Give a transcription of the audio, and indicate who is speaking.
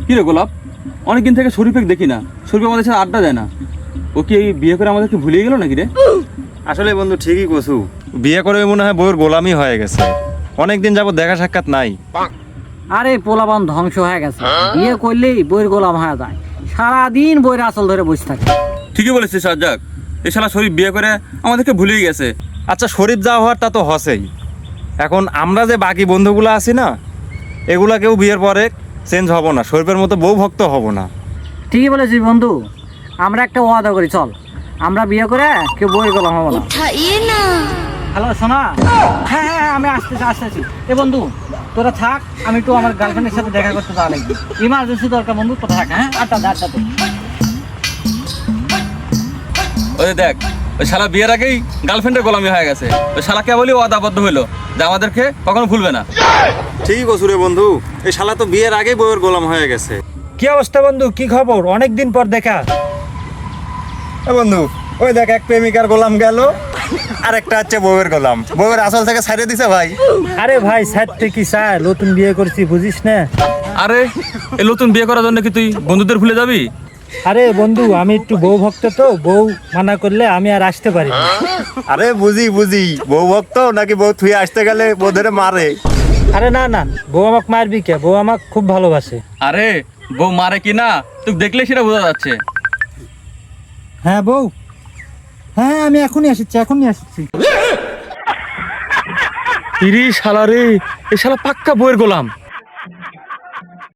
Speaker 1: কি রে গোলাপ, অনেকদিন থেকে শরীফকে দেখি না। শরীফ আমাদের সাথে আড্ডা দেয় না। ও কি এই বিয়ে করে আমাদেরকে ভুলিয়ে গেল নাকি রে?
Speaker 2: আসলে বন্ধু ঠিকই কছু, বিয়ে করে মনে হয় বউয়ের গোলামি হয়ে গেছে। অনেকদিন যাবত দেখা সাক্ষাৎ নাই।
Speaker 3: আরে পোলাপান ধ্বংস হয়ে গেছে, বিয়ে করলেই বইয়ের গোলাম হয়ে যায়, সারাদিন বইয়ের আসল ধরে বসে থাকে।
Speaker 1: ঠিকই বলেছিস সাজ্জাক, এই শালা শরীফ বিয়ে করে আমাদেরকে ভুলিয়ে গেছে।
Speaker 2: আচ্ছা শরীফ যা হওয়ার তা তো হসেই। এখন আমরা যে বাকি বন্ধুগুলো আছি না, এগুলা কেউ বিয়ের পরে চেঞ্জ হব না, শরীফের মতো বউ ভক্ত হব না।
Speaker 3: ঠিকই বলেছিস বন্ধু, আমরা একটা ওয়াদা করি, চল আমরা বিয়ে করে কেউ বইয়ের গোলাম হবো না। হ্যালো শোনা, হ্যাঁ হ্যাঁ আমি আসতেছি। এ বন্ধু তোরা থাক, আমি একটু আমার গার্লফ্রেন্ডের সাথে দেখা করতে যাওয়া লাগবে, ইমার্জেন্সি দরকার বন্ধু, তোরা থাক। হ্যাঁ আটটাতে।
Speaker 1: ওই দেখ, ওই শালা বিয়ের আগেই গার্লফ্রেন্ডের গোলামি হয়ে গেছে। ওই শালা কেবলই ওয়াদাবদ্ধ হইলো যে আমাদেরকে কখনো ভুলবে না।
Speaker 2: ঠিকই কছু রে বন্ধু, এই শালা তো বিয়ের আগেই বউয়ের গোলাম হয়ে গেছে।
Speaker 4: কি অবস্থা বন্ধু, কি খবর? অনেকদিন পর দেখা।
Speaker 2: বন্ধু ওই দেখ, এক প্রেমিকার গোলাম গেল, আর একটা হচ্ছে বউয়ের গোলাম। বউয়ের আসল থেকে ছাড়িয়ে দিছে ভাই।
Speaker 4: আরে ভাই সাথে কি স্যার, নতুন বিয়ে করছি বুঝিস না?
Speaker 1: আরে এই নতুন বিয়ে করার জন্য কি তুই বন্ধুদের ভুলে যাবি?
Speaker 4: আরে বন্ধু আমি একটু বউ ভক্ত, তো বউ মানা করলে আমি আর আসতে পারি না।
Speaker 2: আরে বুঝি বউ ভক্ত নাকি বউ থুয়ে আসতে গেলে বউদের মারে?
Speaker 4: আরে না না, বউ আমাকে মারবি কে? বউ আমাকে খুব ভালোবাসে।
Speaker 1: আরে বউ মারে কি না তুই দেখলে সেটা বোঝা যাচ্ছে।
Speaker 4: হ্যাঁ বউ, হ্যাঁ আমি এখনই আসছি।
Speaker 1: ইরি শালা রে, এই শালা পাক্কা বউয়ের গোলাম।